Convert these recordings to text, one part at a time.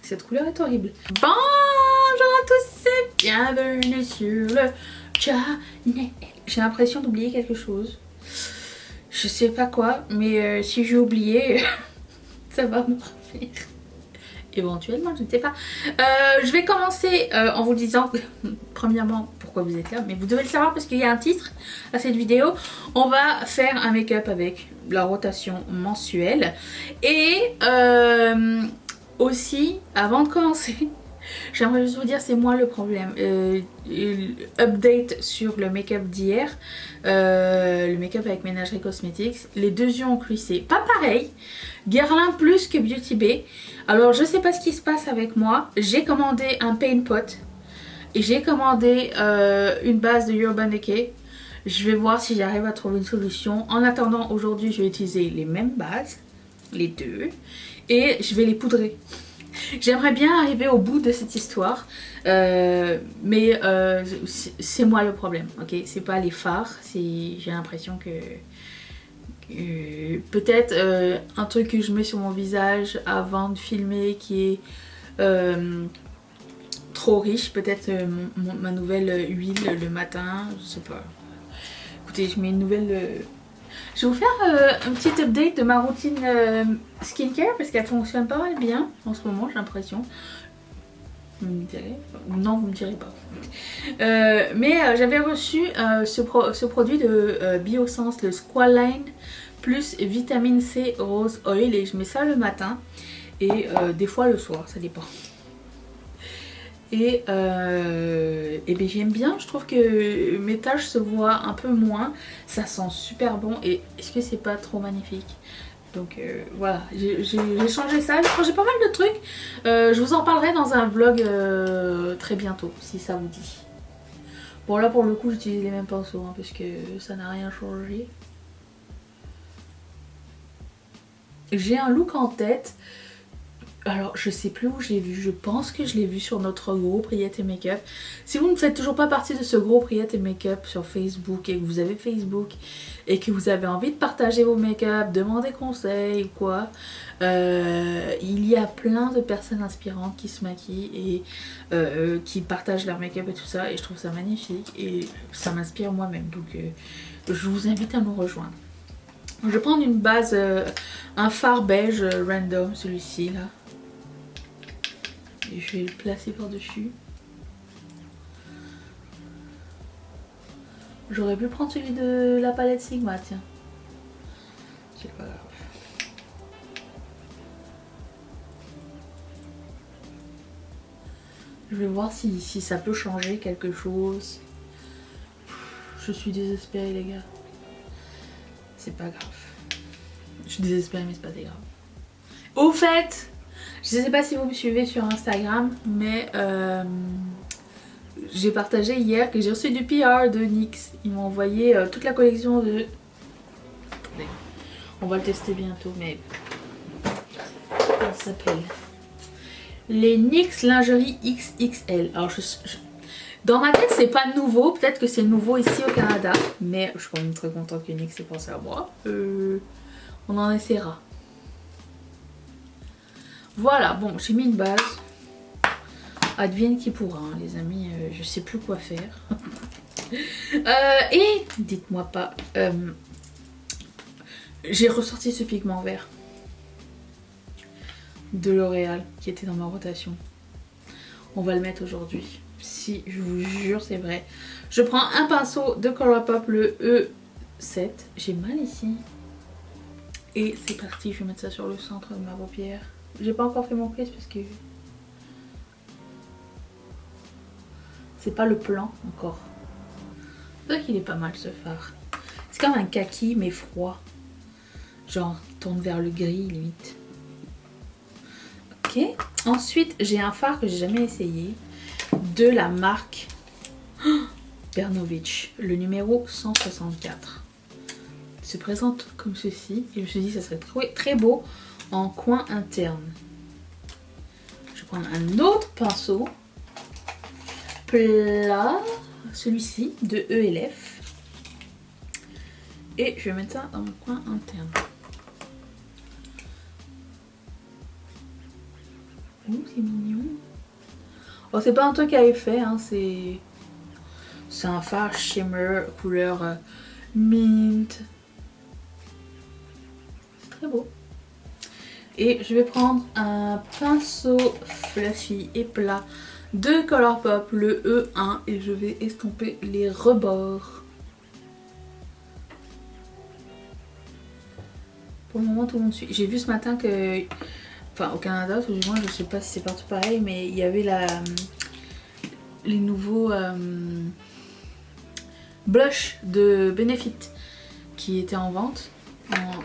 Cette couleur est horrible. Bonjour à tous et bienvenue sur le channel. J'ai l'impression d'oublier quelque chose. Je sais pas quoi, mais si j'ai oublié, ça va me revenir. Éventuellement, je ne sais pas. Je vais commencer en vous disant, premièrement, pourquoi vous êtes là. Mais vous devez le savoir parce qu'il y a un titre à cette vidéo. On va faire un make-up avec la rotation mensuelle. Et aussi, avant de commencer, j'aimerais juste vous dire, c'est moi le problème. Update sur le make-up d'hier. Le make-up avec Ménagerie Cosmetics. Les deux yeux ont cuissé. Pas pareil. Guerlain plus que Beauty Bay. Alors je sais pas ce qui se passe avec moi. J'ai commandé un paint pot. Et j'ai commandé une base de Urban Decay. Je vais voir si j'arrive à trouver une solution. En attendant, aujourd'hui je vais utiliser les mêmes bases. Les deux. Et je vais les poudrer. J'aimerais bien arriver au bout de cette histoire, mais c'est moi le problème, ok? C'est pas les fards, j'ai l'impression que peut-être un truc que je mets sur mon visage avant de filmer qui est trop riche, peut-être ma nouvelle huile le matin, je sais pas. Écoutez, je mets une nouvelle... Je vais vous faire un petit update de ma routine skincare parce qu'elle fonctionne pas mal bien en ce moment, j'ai l'impression. Vous me direz, ou non, vous me direz pas. Mais j'avais reçu ce produit de Biossance, le Squalane plus vitamine C rose oil, et je mets ça le matin et des fois le soir, ça dépend. Et bien j'aime bien, je trouve que mes taches se voient un peu moins, ça sent super bon et est-ce que c'est pas trop magnifique? Donc voilà, j'ai changé ça, j'ai changé pas mal de trucs, je vous en parlerai dans un vlog très bientôt si ça vous dit. Bon là pour le coup j'utilise les mêmes pinceaux hein, parce que ça n'a rien changé. J'ai un look en tête. Alors je sais plus où je l'ai vu, je pense que je l'ai vu sur notre groupe Riette et Make-up. Si vous ne faites toujours pas partie de ce groupe Riette et Make-up sur Facebook et que vous avez Facebook et que vous avez envie de partager vos make-up, demander conseil ou quoi, il y a plein de personnes inspirantes qui se maquillent et qui partagent leur make-up et tout ça, et je trouve ça magnifique et ça m'inspire moi-même, donc je vous invite à nous rejoindre. Je vais prendre une base, un fard beige random, celui-ci là. Et je vais le placer par-dessus. J'aurais pu prendre celui de la palette Sigma, tiens. C'est pas grave. Je vais voir si ça peut changer quelque chose. Je suis désespérée les gars. C'est pas grave. Je suis désespérée mais c'est pas grave. Au fait, je sais pas si vous me suivez sur Instagram, mais j'ai partagé hier que j'ai reçu du PR de NYX. Ils m'ont envoyé toute la collection de... On va le tester bientôt, mais... Comment ça s'appelle? Les NYX lingerie XXL. Alors dans ma tête c'est pas nouveau, peut-être que c'est nouveau ici au Canada, mais je suis quand même très contente que NYX ait pensé à moi. On en essaiera. Voilà, bon, j'ai mis une base. Advienne qui pourra, hein, les amis, je sais plus quoi faire. Et dites-moi pas, j'ai ressorti ce pigment vert de L'Oréal qui était dans ma rotation. On va le mettre aujourd'hui. Si, je vous jure, c'est vrai. Je prends un pinceau de Colourpop, le E7. J'ai mal ici. Et c'est parti, je vais mettre ça sur le centre de ma paupière. J'ai pas encore fait mon crease parce que c'est pas le plan encore. C'est vrai qu'il est pas mal ce fard. C'est comme un kaki mais froid. Genre il tourne vers le gris limite. Ok. Ensuite j'ai un fard que j'ai jamais essayé. De la marque Bernovitch. Le numéro 164. Il se présente comme ceci. Et je me suis dit que ça serait très beau en coin interne. Je vais prendre un autre pinceau plat, celui-ci de ELF, et je vais mettre ça dans mon coin interne. Oh, c'est mignon. Oh, c'est pas un truc à effet, hein, c'est un fard shimmer couleur mint. C'est très beau. Et je vais prendre un pinceau fluffy et plat de Colourpop, le E1, et je vais estomper les rebords. Pour le moment, tout le monde suit. J'ai vu ce matin que, enfin au Canada, tout du moins, je sais pas si c'est partout pareil, mais il y avait les nouveaux blush de Benefit qui étaient en vente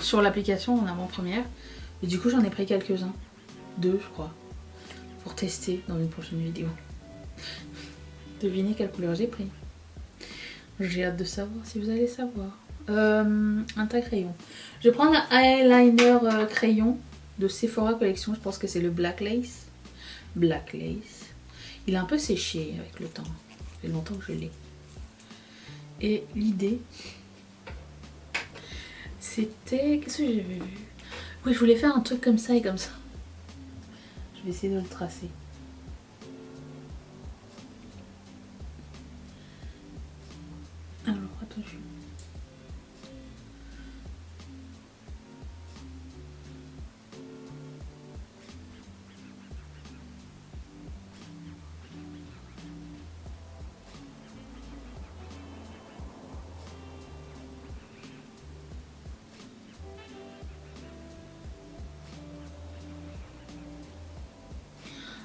sur l'application en avant-première. Et du coup, j'en ai pris quelques-uns. 2, je crois. Pour tester dans une prochaine vidéo. Devinez quelle couleur j'ai pris. J'ai hâte de savoir si vous allez savoir. Un tas crayon. Je vais prendre un eyeliner crayon de Sephora Collection. Je pense que c'est le Black Lace. Black Lace. Il est un peu séché avec le temps. Ça fait longtemps que je l'ai. Et l'idée, c'était... Qu'est-ce que j'avais vu? Oui, je voulais faire un truc comme ça et comme ça. Je vais essayer de le tracer. Alors, attention.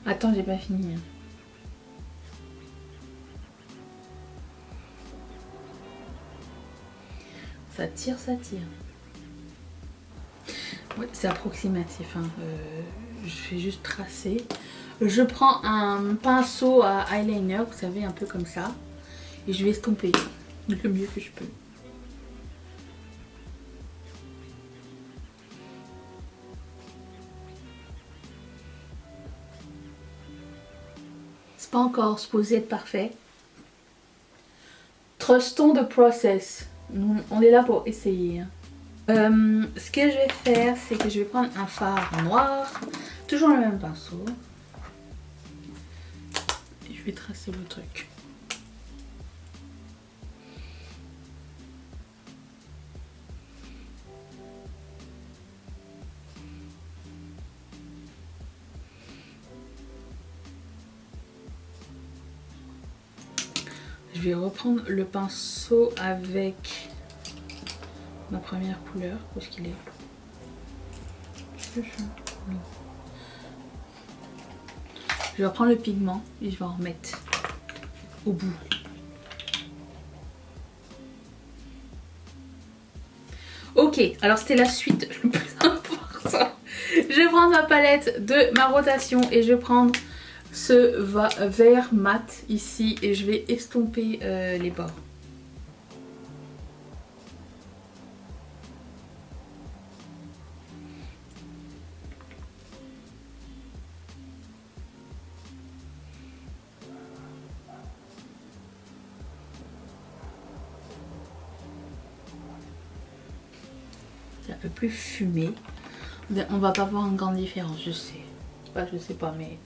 Attends, j'ai pas fini. Ça tire, ça tire. Ouais, c'est approximatif. Hein. Je fais juste tracer. Je prends un pinceau à eyeliner, vous savez, un peu comme ça. Et je vais estomper le mieux que je peux. C'est pas encore supposé être parfait. Trustons the process. On est là pour essayer. Ce que je vais faire, c'est que je vais prendre un fard noir. Toujours le même pinceau. Et je vais tracer le truc. Je vais reprendre le pinceau avec ma première couleur. Où est-ce qu'il est? Non. Je vais reprendre le pigment et je vais en remettre au bout. Ok, alors c'était la suite le plus important. Je vais prendre ma palette de ma rotation et je vais prendre ce vert mat ici et je vais estomper les bords. C'est un peu plus fumé. On va pas voir une grande différence, je sais. Enfin, je sais pas, mais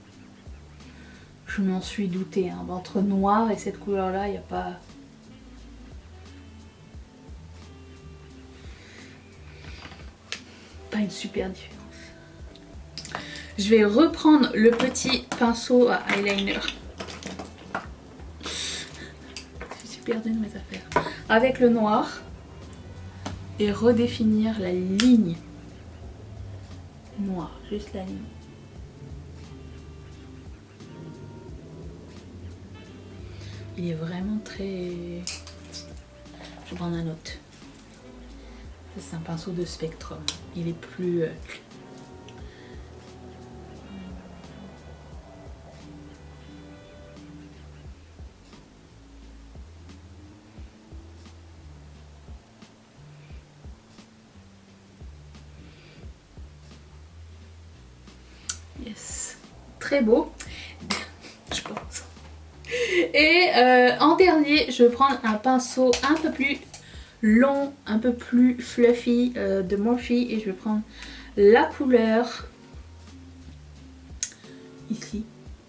je m'en suis doutée. Hein. Entre noir et cette couleur-là, il n'y a pas... pas une super différence. Je vais reprendre le petit pinceau à eyeliner. Je suis perdue de mes affaires. Avec le noir. Et redéfinir la ligne noire, juste la ligne. Il est vraiment très... Je vais prendre un autre. C'est un pinceau de Spectrum. Il est plus... Yes. Très beau. Je pense. Et en dernier, je vais prendre un pinceau un peu plus long, un peu plus fluffy de Morphe et je vais prendre la couleur ici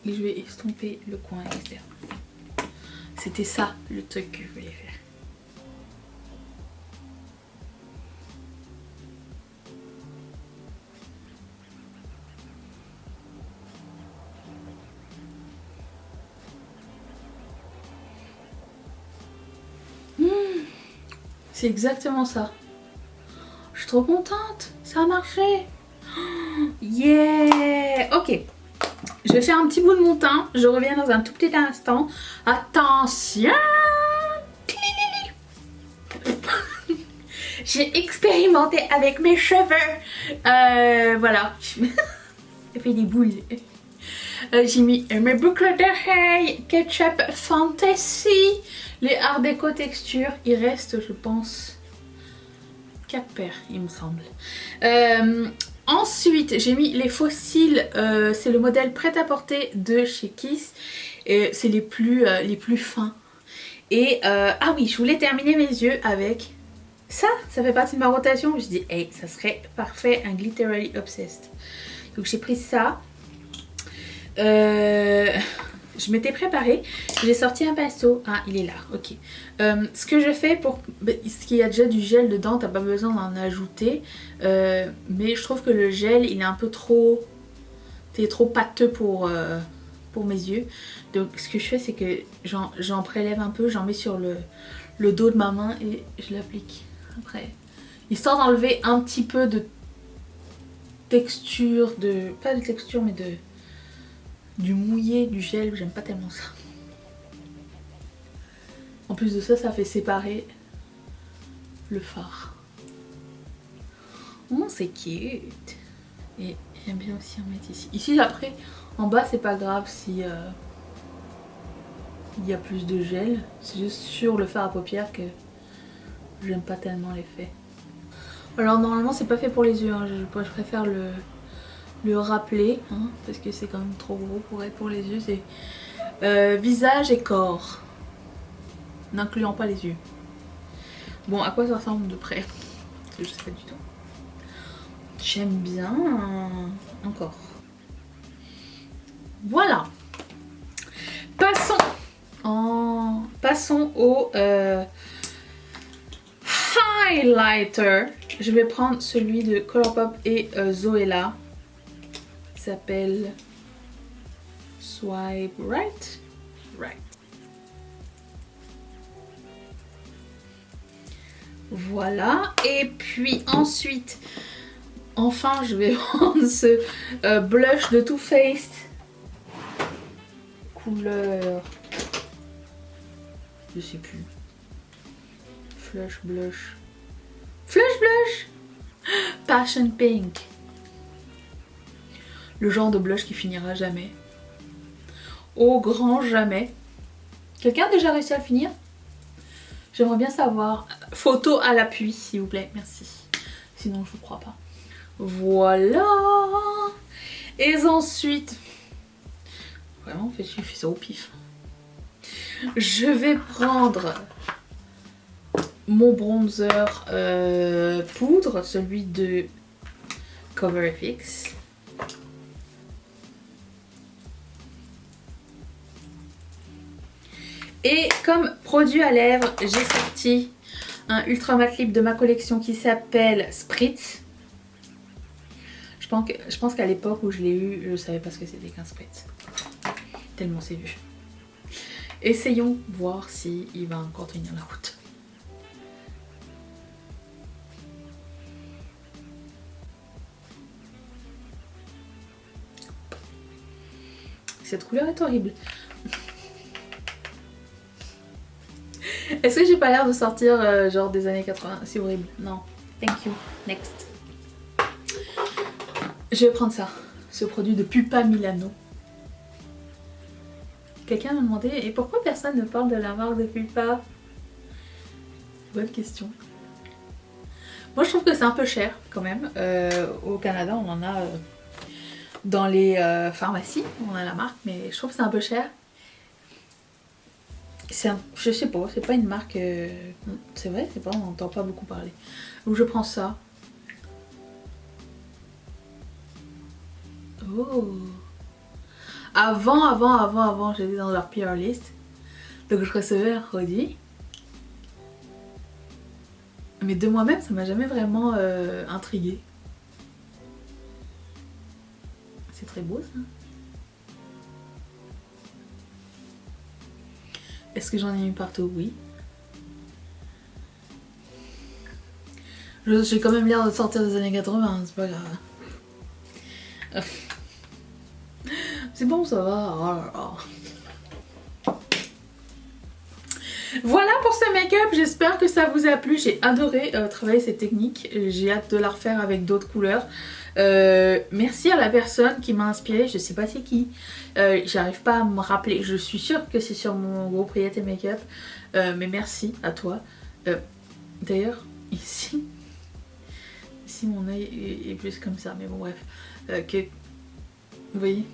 et je vais estomper le coin externe. C'était ça le truc que je voulais faire. C'est exactement ça. Je suis trop contente, ça a marché. Yeah. Ok, je vais faire un petit bout de mon teint. Je reviens dans un tout petit instant. Attention. J'ai expérimenté avec mes cheveux. Voilà. Ça fait des boules. J'ai mis mes boucles d'oreilles Ketchup Fantasy. Les Art Déco texture. Il reste, je pense, 4 paires, il me semble. Ensuite, j'ai mis les fossiles. C'est le modèle prêt-à-porter de chez Kiss. C'est les plus fins. Et ah oui, je voulais terminer mes yeux avec ça. Ça fait partie de ma rotation. Je dis, hey, ça serait parfait, un Glitterally Obsessed. Donc j'ai pris ça. Je m'étais préparée, j'ai sorti un pinceau. Ah, il est là, ok. Ce que je fais pour... Parce qu'il y a déjà du gel dedans, t'as pas besoin d'en ajouter. Mais je trouve que le gel, il est un peu trop... C'est trop pâteux pour mes yeux. Donc ce que je fais, c'est que j'en prélève un peu, j'en mets sur le dos de ma main et je l'applique après. Histoire d'enlever un petit peu de texture, pas de texture, mais du mouillé, du gel, j'aime pas tellement ça. En plus de ça, ça fait séparer le fard. Oh, c'est cute. Et j'aime bien aussi en mettre ici. Ici, après, en bas, c'est pas grave si il y a plus de gel. C'est juste sur le fard à paupières que j'aime pas tellement l'effet. Alors normalement, c'est pas fait pour les yeux. Hein. Je préfère le rappeler, hein, parce que c'est quand même trop gros pour être pour les yeux. C'est visage et corps, n'incluant pas les yeux. Bon, à quoi ça ressemble de près? Parce que je sais pas du tout. J'aime bien. Encore. Voilà. Passons au highlighter. Je vais prendre celui de Colourpop et Zoella. Il s'appelle Swipe Right. Voilà. Et puis ensuite, enfin, je vais prendre ce blush de Too Faced. Couleur... Je sais plus. Flush blush. Passion Pink. Le genre de blush qui finira jamais. Au grand jamais. Quelqu'un a déjà réussi à le finir? J'aimerais bien savoir. Photo à l'appui, s'il vous plaît. Merci. Sinon, je vous crois pas. Voilà. Et ensuite... Vraiment, je fais ça au pif. Je vais prendre mon bronzer poudre, celui de Cover FX. Et comme produit à lèvres, j'ai sorti un Ultra Matte Lip de ma collection qui s'appelle Spritz. Je pense qu'à l'époque où je l'ai eu, je savais pas ce que c'était qu'un Spritz. Tellement c'est vu. Essayons voir si il va encore tenir la route. Cette couleur est horrible. Est-ce que j'ai pas l'air de sortir genre des années 80? C'est horrible. Non. Thank you. Next. Je vais prendre ça. Ce produit de Pupa Milano. Quelqu'un m'a demandé, et pourquoi personne ne parle de la marque de Pupa? Bonne question. Moi je trouve que c'est un peu cher quand même. Au Canada on en a dans les pharmacies, on a la marque, mais je trouve que c'est un peu cher. Je sais pas, c'est pas une marque... c'est vrai, c'est pas, on n'entend pas beaucoup parler. Donc je prends ça. Oh. Avant, j'étais dans leur PR list. Donc je recevais un produit. Mais de moi-même, ça m'a jamais vraiment intriguée. C'est très beau ça. Est-ce que j'en ai mis partout? Oui. J'ai quand même l'air de sortir des années 80, c'est pas grave. C'est bon, ça va. Oh là là. Voilà pour ce make-up, j'espère que ça vous a plu. J'ai adoré travailler cette technique. J'ai hâte de la refaire avec d'autres couleurs. Merci à la personne qui m'a inspirée, je sais pas c'est qui. J'arrive pas à me rappeler. Je suis sûre que c'est sur mon groupe Riette Make-up. Mais merci à toi. D'ailleurs, ici mon œil est plus comme ça. Mais bon bref. Vous voyez,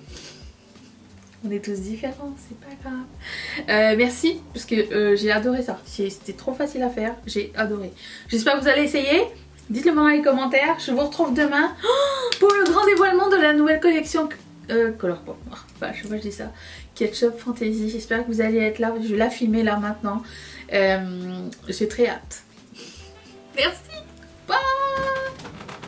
on est tous différents, c'est pas grave. Merci, parce que j'ai adoré ça. C'était trop facile à faire, j'ai adoré. J'espère que vous allez essayer. Dites-le moi dans les commentaires. Je vous retrouve demain pour le grand dévoilement de la nouvelle collection Colourpop. Enfin, je sais pas, je dis ça. Ketchup Fantasy. J'espère que vous allez être là. Je vais la filmer là maintenant. J'ai très hâte. Merci.